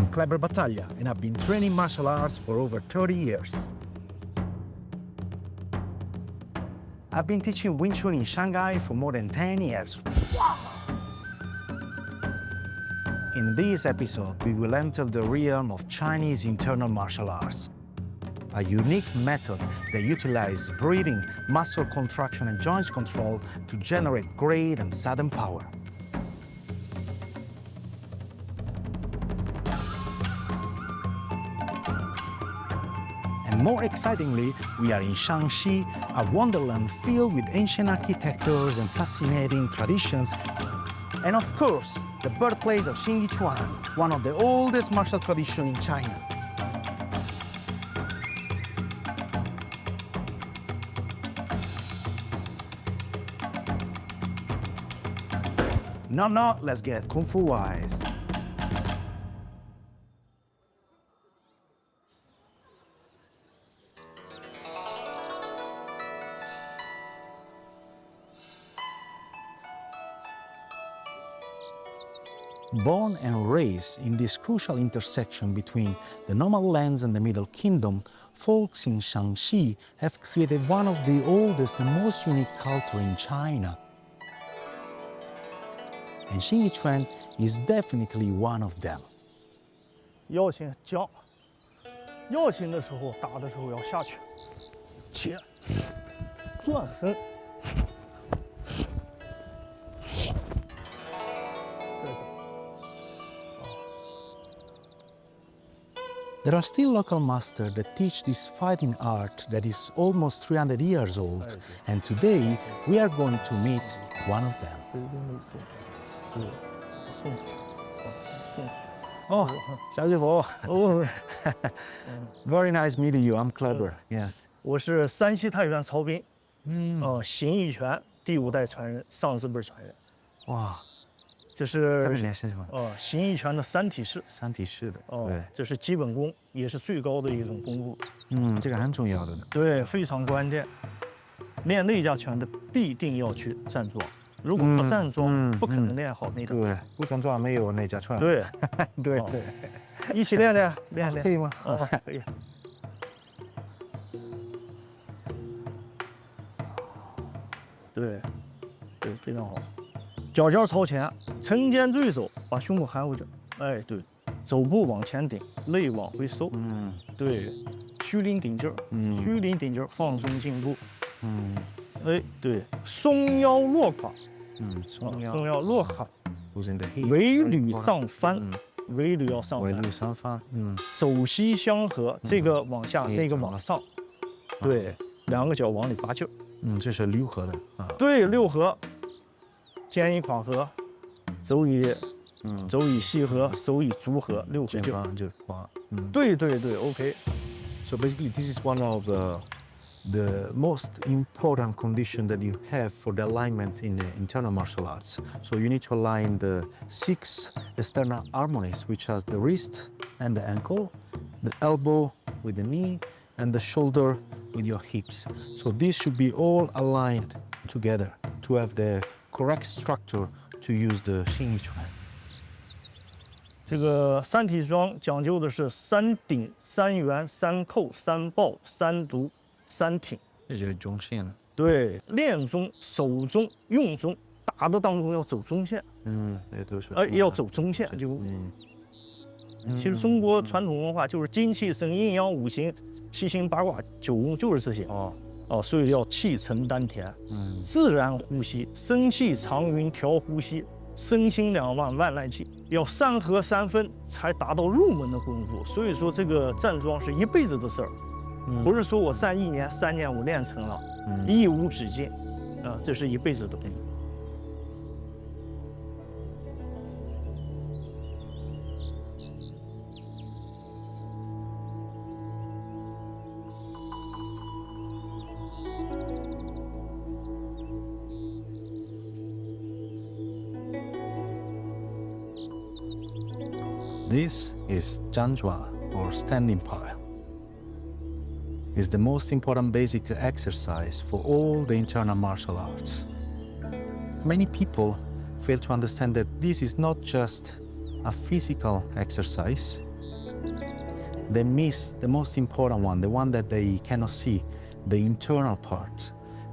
I'm Kleber Battaglia, and I've been training martial arts for over 30 years. I've been teaching Wing Chun in Shanghai for more than 10 years. In this episode, we will enter the realm of Chinese internal martial arts, a unique method that utilizes breathing, muscle contraction, and joint control to generate great and sudden power. And more excitingly, we are in Shanxi, a wonderland filled with ancient architectures and fascinating traditions, and of course, the birthplace of Xingyi Quan, one of the oldest martial traditions in China. Now, let's get Kung Fu wise. Born and raised in this crucial intersection between the normal lands and the Middle Kingdom, folks in Shanxi have created one of the oldest and most unique culture in China. And Xingyi Quan is definitely one of them. 腰先将，腰型的时候打的时候要下去，切，转身，这种。 There are still local masters that teach this fighting art that is almost 300 years old, and today we are going to meet one of them. Oh, oh, very nice meeting you. I'm Kleber. Yes. 我是山西太原曹斌，形意拳第5代传人，上师辈传人。哇，这是形意拳的三体式。三体式的，对，这是基本功，也是最高的一种功夫。这个很重要的。对，非常关键。练内家拳的必定要去站桩。 如果不站桩，不可能练好内家。对，不站桩没有内家拳。对，对，一起练练，练。可以吗？可以。对，对，非常好。脚尖朝前，沉肩坠手，把胸口含回去。哎，对，肘部往前顶，肋往回收。对，虚灵顶劲儿。虚灵顶劲儿，放松颈部。哎，对，松腰落胯。 松腰落胯，尾履上翻，尾履要上翻，尾履上翻，肘膝相合，这个往下，那个往上，对，两个脚往里拔劲儿，这是6合的啊，对，6合，肩以胯合，肘以膝合，手以足合，6合劲儿，就胯，对，OK。 So basically, this is one of the most important condition that you have for the alignment in the internal martial arts. So you need to align the 6 external harmonies, which are the wrist and the ankle, the elbow with the knee, and the shoulder with your hips. So this should be all aligned together to have the correct structure to use the Xingyi Quan. 这个三体桩讲究的是3顶、3圆、3扣、3抱、3读。 3挺，这就是中线。对，练中、守中、用中，打的当中要走中线。这都是。要走中线就。其实中国传统文化就是精气神、阴阳五行、7星八卦、9宫就是这些。所以要气沉丹田，自然呼吸，生气长匀调呼吸，身心两忘万籁气，要3合3分才达到入门的功夫。所以说这个站桩是一辈子的事儿。 不是说我站1年、3年我练成了，一无止境，这是一辈子的功夫。This is Zhanzhua, or standing pile. It's the most important basic exercise for all the internal martial arts. Many people fail to understand that this is not just a physical exercise, They miss the most important one, the one that they cannot see, the internal part,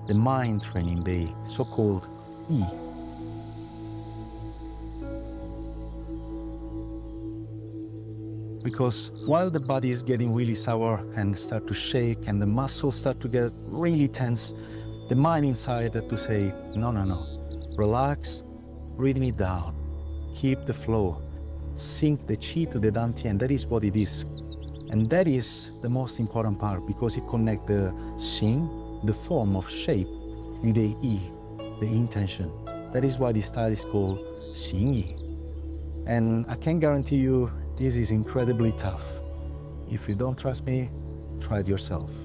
the mind training, the so-called yi. Because while the body is getting really sour and start to shake and the muscles start to get really tense, the mind inside had to say, no, relax, breathing it down, keep the flow, sink the chi to the dantian, that is what it is. And that is the most important part because it connects the xing, the form of shape, with the yi, the intention. That is why this style is called Xingyi. And I can guarantee you, this is incredibly tough. If you don't trust me, try it yourself. "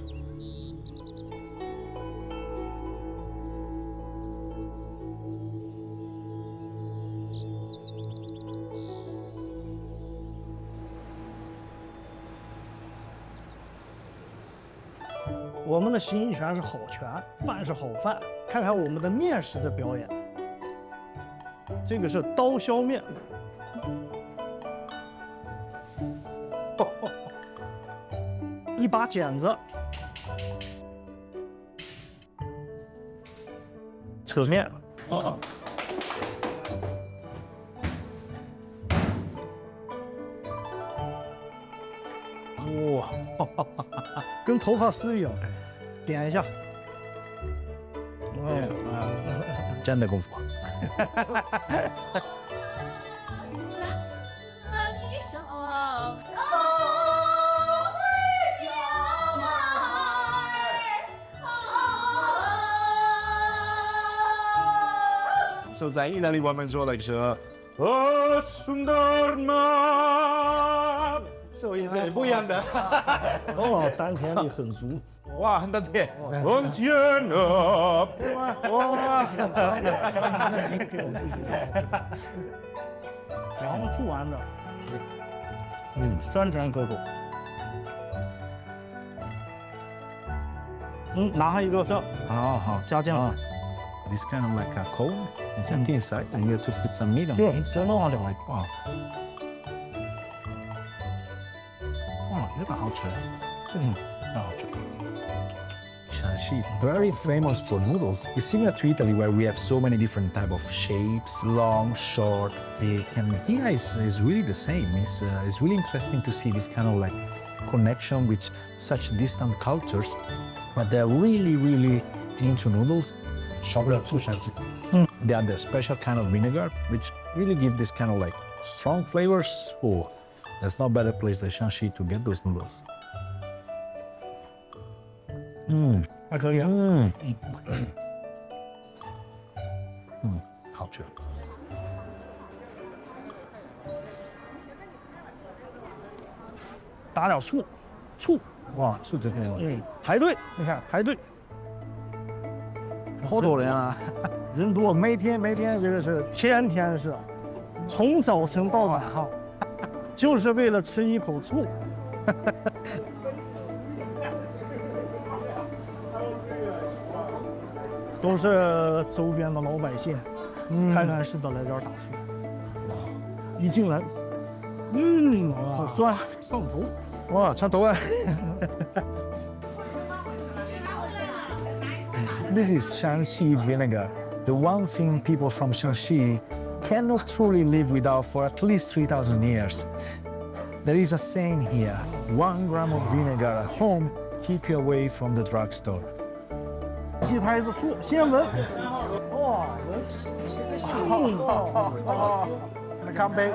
我们的形意拳是好拳，饭是好饭。看看我们的面食的表演，这个是刀削面。一把剪子，扯面。哇，跟头发丝一样，点一下。真的功夫。So 在意大利我们说的是Sundarma， 所以是不一样的。哦，丹田力很足。哇，很丹田。很天啊！哇！然后做完的，酸甜可口。拿上一个这，好，加进来。This kind of like a cone, it's empty inside, and you have to put some meat on it. 吃弄上就来。哇，这个好吃，很好吃。Shanxi, very famous for noodles. It's similar to Italy where we have so many different type of shapes, long, short, thick, and here is really the same. It's really interesting to see this kind of like connection with such distant cultures, but they're really into noodles. 少不了醋Shanxi。They are the special kind of vinegar, which really give this kind of like strong flavors. Oh, there's no better place than Shanxi to get those noodles. 还可以。好吃。打点醋。哇，醋真的。排队，你看排队。好多人啊，人多，每天这个是天天是，从早晨到晚上，就是为了吃一口醋。都是周边的老百姓，开开市的来这儿打醋。一进来，好酸，上头。哇，上头啊！This is Shanxi vinegar, the one thing people from Shanxi cannot truly live without for at least 3,000 years. There is a saying here, 1 gram of vinegar at home keep you away from the drugstore. 鸡胎子醋，先闻。哇，那干杯。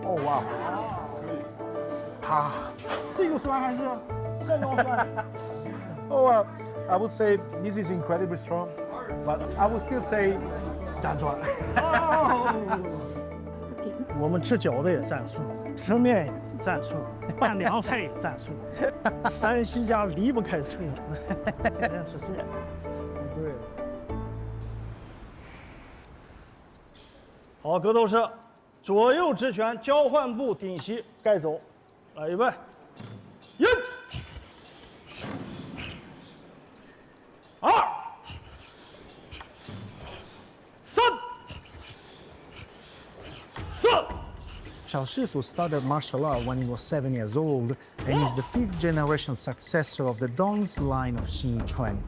哦哇，这个酸还是正宗酸。Oh, I would say this is incredibly strong, but I would still say 蘸酸。我们吃饺子也蘸醋，吃面也蘸醋，拌凉菜也蘸醋。山西家离不开醋，天天吃醋。对。好，格斗士，左右直拳，交换步顶膝盖走。来，预备，1、2、3、4。Cao Shifu started martial art when he was 7 years old and is the 5th generation successor of the Dong's line of Xingyi Quan.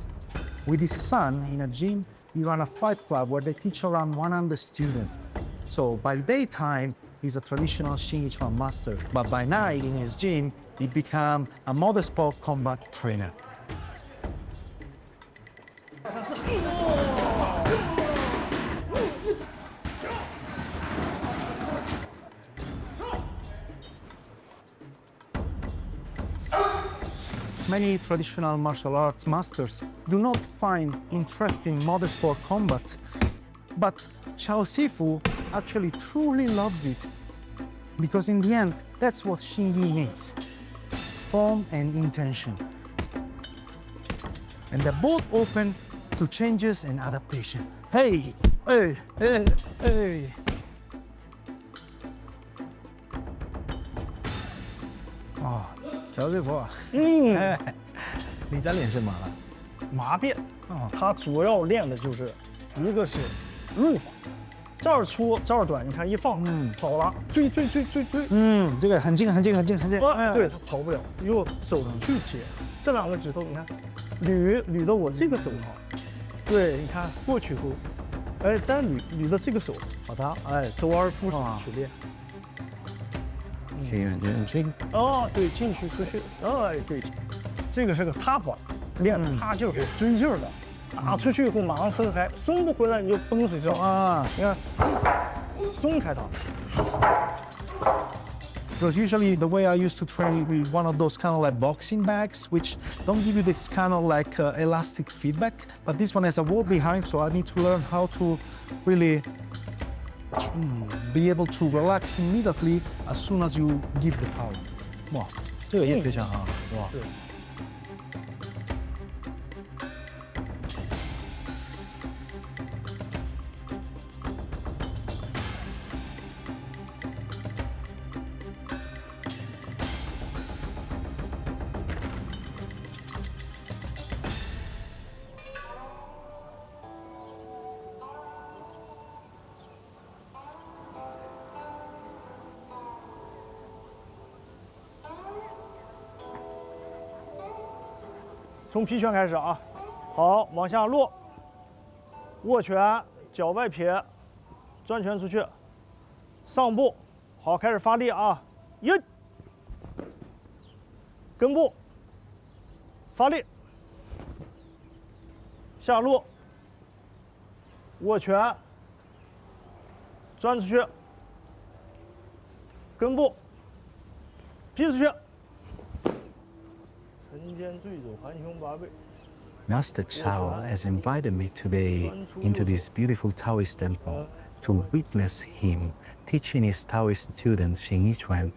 With his son in a gym, he ran a fight club where they teach around 100 students. So by daytime, he's a traditional Xingyi Quan master, but by night in his gym, he became a modern sport combat trainer. Many traditional martial arts masters do not find interest in modern sport combat, but Cao Shifu actually truly loves it, because in the end, that's what Xingyi means: form and intention. And they're both open to changes and adaptation. Hey, hey, hey, hey.哦，乔师傅，你在练什么了？麻变啊，它主要练的就是一个是路法，这儿粗这儿短，你看一放，跑了，追，这个很近。对，它跑不了，又手去接，这2个指头，你看，捋到我这个手上，对，你看过去后，哎，再捋到这个手，把它周而复始去练。哦，对，进去出去，哎，对，这个是个踏板，练踏劲儿，追劲儿的，打出去以后马上松开，松不回来你就崩水上啊！你看，松开它。Because usually the way I used to train with one of those kind of like boxing bags, which don't give you this kind of like elastic feedback, but this one has a wall behind, so I need to learn how to really be able to relax immediately as soon as you give the power. 哇，这个也非常好，哇。对。从劈拳开始啊，好，往下落，握拳，脚外撇，转拳出去，上步，好，开始发力啊，跟步，发力，下落，握拳，转出去，跟步，劈出去。 Master Cao has invited me today into this beautiful Taoist temple to witness him teaching his Taoist student Xingyi Quan.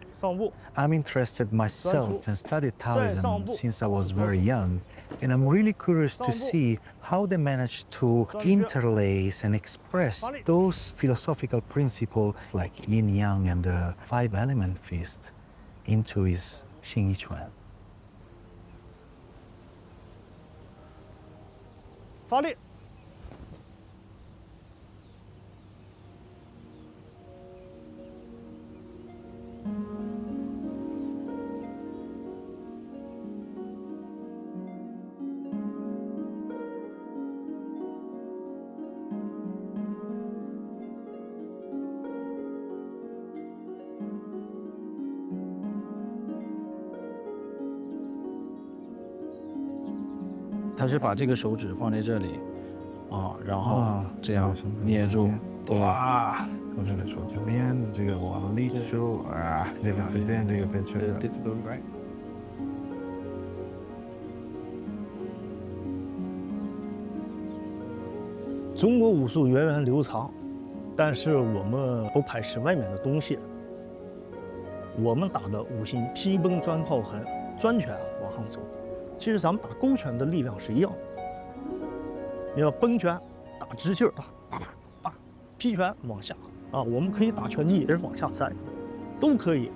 I'm interested myself and studied Taoism since I was very young, and I'm really curious to see how they managed to interlace and express those philosophical principles like yin yang and the 5-element feast into his Xingyi Quan. 发力，他是把这个手指放在这里，啊，然后这样捏住，哇，从这个手这边，这个往里手啊，这边这个边圈。中国武术源远流长，但是我们不排斥外面的东西。我们打的五行劈崩钻炮痕，钻拳往上走。 其实咱们打勾拳的力量是一样的，你要崩拳打直劲儿，打，劈拳往下啊，我们可以打拳击也是往下塞，都可以。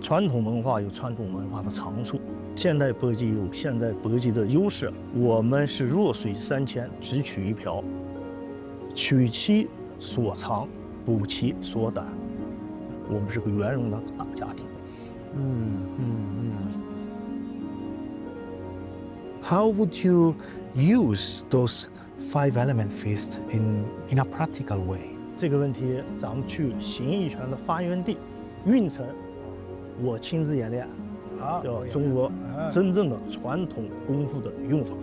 传统文化有传统文化的长处，现代搏击有现代搏击的优势。我们是弱水三千，只取一瓢，取其所长，补其所短。我们是个圆融的大家庭。 How would you use those five element feast in a practical way? 这个问题，咱们去形意拳的发源地运城，我亲自演练，叫中国真正的传统功夫的用法。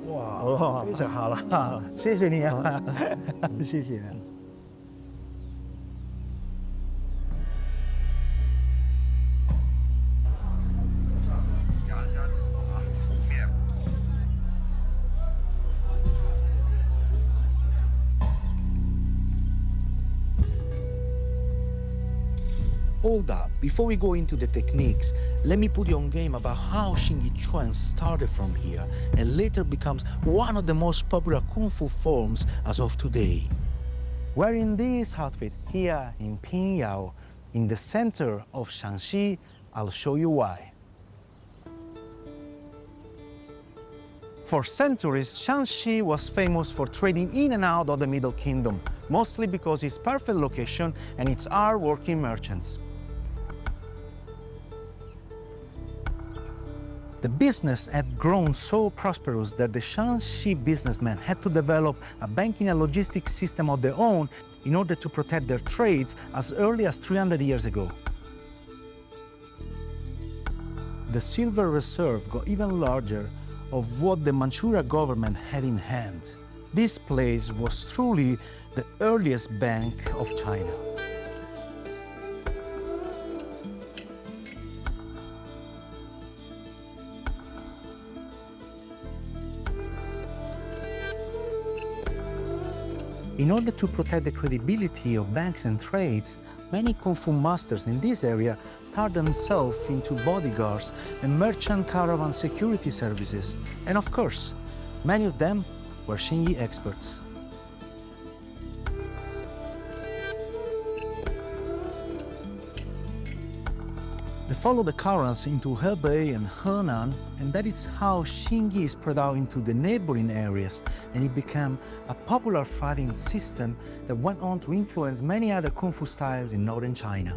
哇，非常好了，谢谢你啊，谢谢。Hold up, before we go into the techniques, let me put you on game about how Xingyi Quan started from here and later becomes one of the most popular Kung Fu forms as of today. Wearing this outfit here in Pingyao, in the center of Shanxi, I'll show you why. For centuries, Shanxi was famous for trading in and out of the Middle Kingdom, mostly because its perfect location and its hard-working merchants. The business had grown so prosperous that the Shanxi businessmen had to develop a banking and logistics system of their own in order to protect their trades as early as 300 years ago. The silver reserve got even larger of what the Manchuria government had in hand. This place was truly the earliest bank of China. In order to protect the credibility of banks and trades, many Kung Fu masters in this area turned themselves into bodyguards and merchant caravan security services. And of course, many of them were Xingyi experts. They followed the currents into Hebei and Henan, and that is how Xingyi spread out into the neighboring areas, and it became a popular fighting system that went on to influence many other Kung Fu styles in northern China.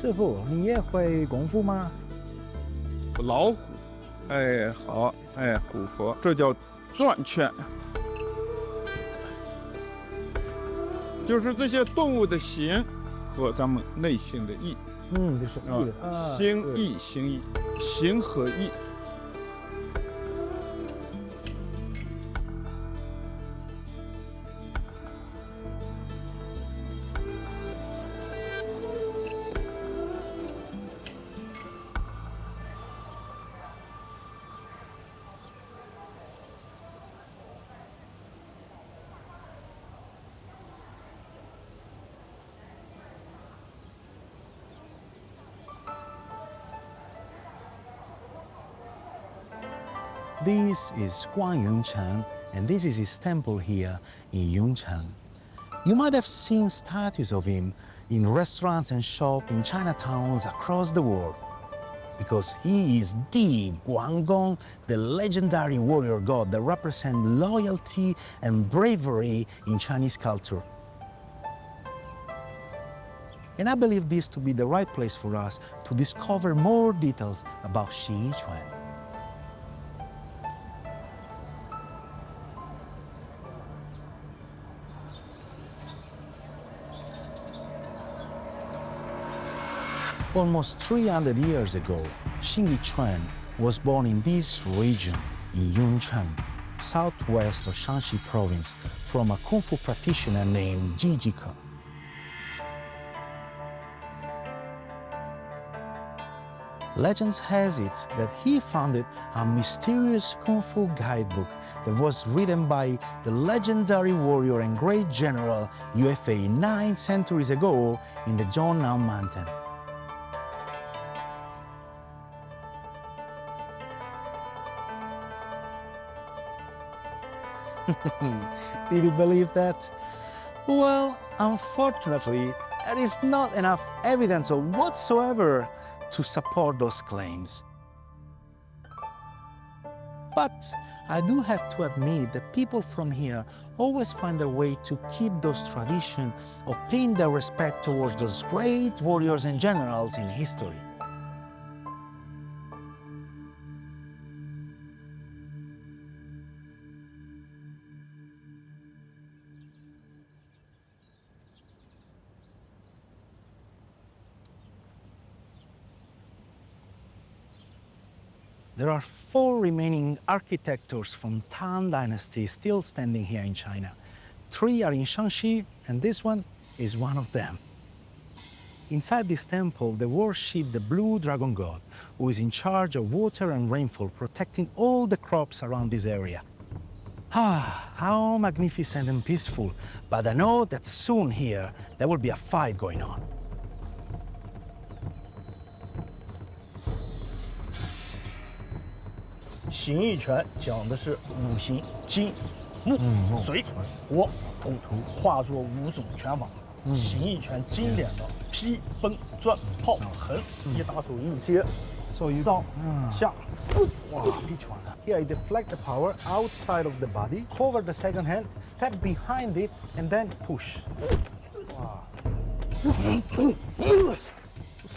Sư phụ，你也会功夫吗？老虎，哎，好，哎，虎佛，这叫转圈，就是这些动物的形和咱们内心的意，这是意的。心意，心意，形和意。This is Guan Yongchang, and this is his temple here in Yongchang. You might have seen statues of him in restaurants and shops in Chinatowns across the world, because he is the Guangong, the legendary warrior god that represents loyalty and bravery in Chinese culture. And I believe this to be the right place for us to discover more details about Xingyi Quan. Almost 300 years ago, Xingyi Quan was born in this region, in Yunchang, southwest of Shanxi province, from a Kung Fu practitioner named Xingyi Quan. Legends has it that he founded a mysterious Kung Fu guidebook that was written by the legendary warrior and great general Yue Fei 9 centuries ago in the Zhongnan mountain. Did you believe that? Well, unfortunately, there is not enough evidence whatsoever to support those claims. But I do have to admit that people from here always find a way to keep those traditions of paying their respect towards those great warriors and generals in history. There are 4 remaining architectures from Tang Dynasty still standing here in China. 3 are in Shanxi, and this one is one of them. Inside this temple, they worship the blue dragon god, who is in charge of water and rainfall, protecting all the crops around this area. Ah, how magnificent and peaceful, but I know that soon here there will be a fight going on.《形意拳》讲的是五行金、木、水、火、土，化作5种拳法。形意拳经典的劈、奔、转、炮、横，一打手一接，上下。Wow, each one. Here I deflect the power outside of the body, cover the second hand, step behind it, and then push.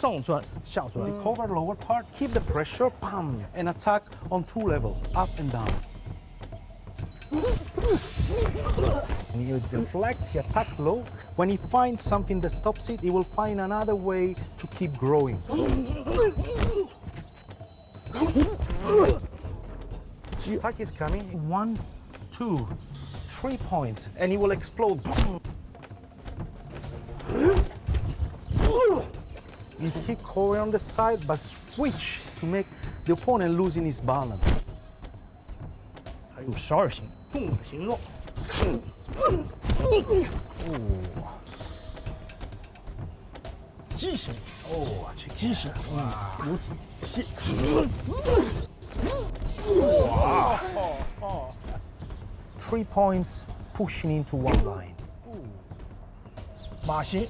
上转下转。 Cover lower part, keep the pressure, bam, and attack on 2 levels, up and down. When you deflect, he attack low. When he finds something that stops it, he will find another way to keep growing. Attack is coming. 1, 2, 3 points, and he will explode. You keep covering on the side, but switch to make the opponent losing his balance. 还有12形，动的形状。鸡形，鸡形，如此细。哇！3 points pushing into 1 line. 马形。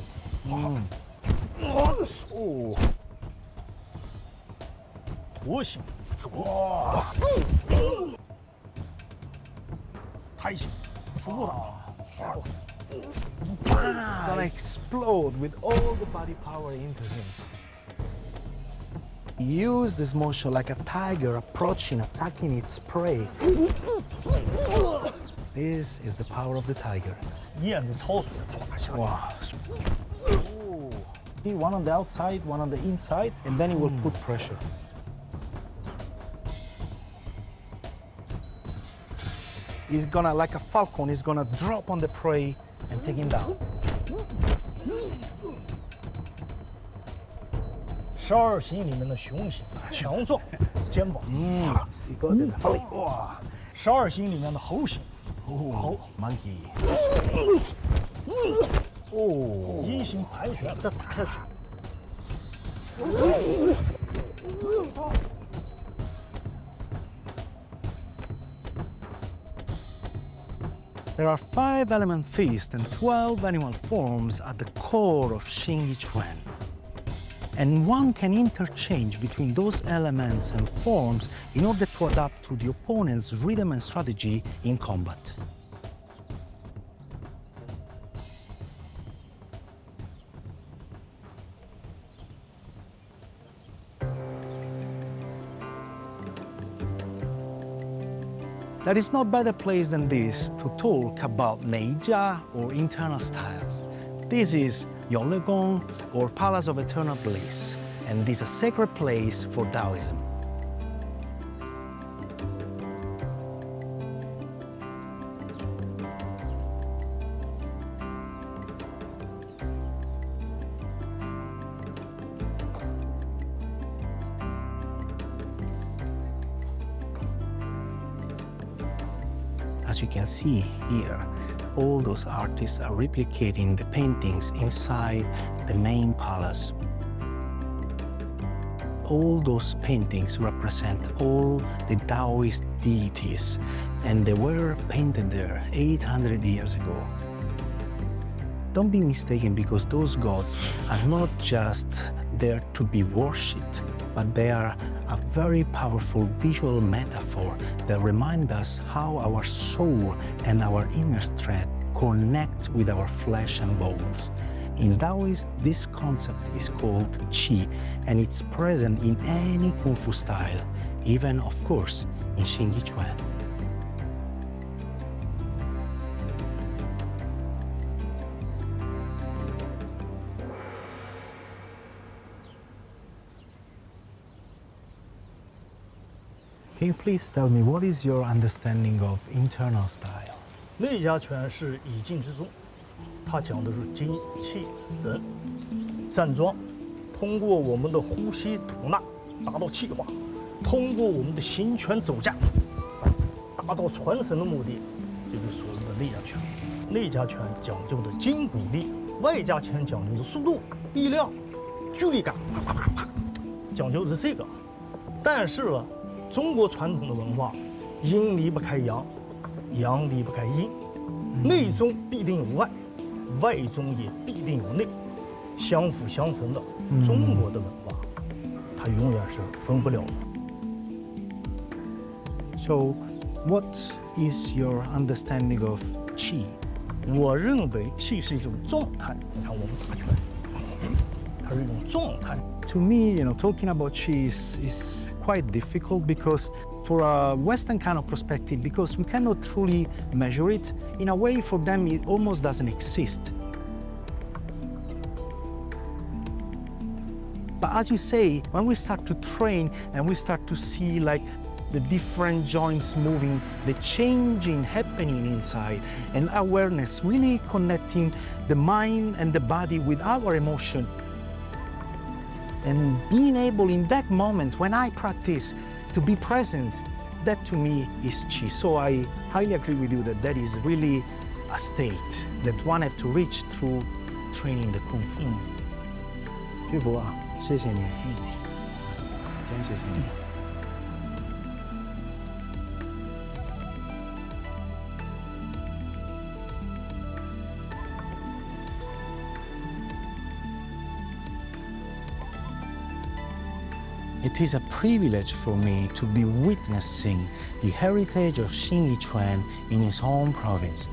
驼形，哇！胎形，腹部打。It's gonna explode with all the body power into him. Use this motion like a tiger approaching, attacking its prey. This is the power of the tiger. 燕子操水，唰下。哇！ One on the outside, one on the inside, and then he will put pressure. He's gonna, like a falcon, he's gonna drop on the prey and take him down. 12形里面的熊形，强壮，肩膀。You got it. 哇！12形里面的猴形，猴 monkey. 一形盘旋，再打下去。There are 5 element feasts and 12 animal forms at the core of Xingyi Quan. And one can interchange between those elements and forms in order to adapt to the opponent's rhythm and strategy in combat. There is no better place than this to talk about Neijia or internal styles. This is Yongle Gong or Palace of Eternal Bliss, and this is a sacred place for Taoism. As you can see here, all those artists are replicating the paintings inside the main palace. all those paintings represent all the Taoist deities, and they were painted there 800 years ago. Don't be mistaken, because those gods are not just there to be worshipped, but they are a very powerful visual metaphor that remind us how our soul and our inner strength connect with our flesh and bones. In Taoist, this concept is called Qi, and it's present in any Kung Fu style, even, of course, in Xingyi Quan. Can you please tell me, what is your understanding of internal style? 内家拳是以静制动，它讲的是精气神站桩，通过我们的呼吸吐纳达到气化，通过我们的行拳走架达到传神的目的，这就是所谓的内家拳。内家拳讲究的筋骨力，外家拳讲究的速度、力量、距离感，啪啪啪啪，讲究的是这个。但是呢，中国传统的文化，阴离不开阳，阳离不开阴，内中必定有外，外中也必定有内，相辅相成的。中国的文化，它永远是分不了的。 So, what is your understanding of Qi? 我认为气是一种状态。你看我们打拳，它是一种状态。 To me, talking about Qi is quite difficult, because for a Western kind of perspective, because we cannot truly measure it, in a way for them it almost doesn't exist. But as you say, when we start to train and we start to see like the different joints moving, the changing happening inside, and awareness really connecting the mind and the body with our emotion, and being able in that moment when I practice to be present, that to me is Qi. So I highly agree with you that that is really a state that one have to reach through training the Kung Fu. 师傅啊，谢谢你，真谢谢你。It is a privilege for me to be witnessing the heritage of Xingyi Quan in his home province.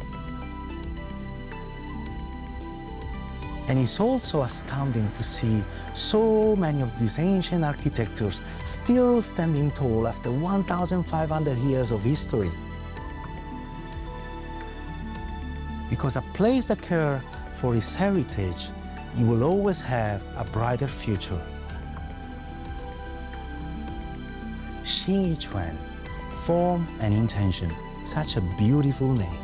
And it's also astounding to see so many of these ancient architectures still standing tall after 1,500 years of history. Because a place that cares for its heritage, it will always have a brighter future. Xingyi Quan, form and intention, such a beautiful name.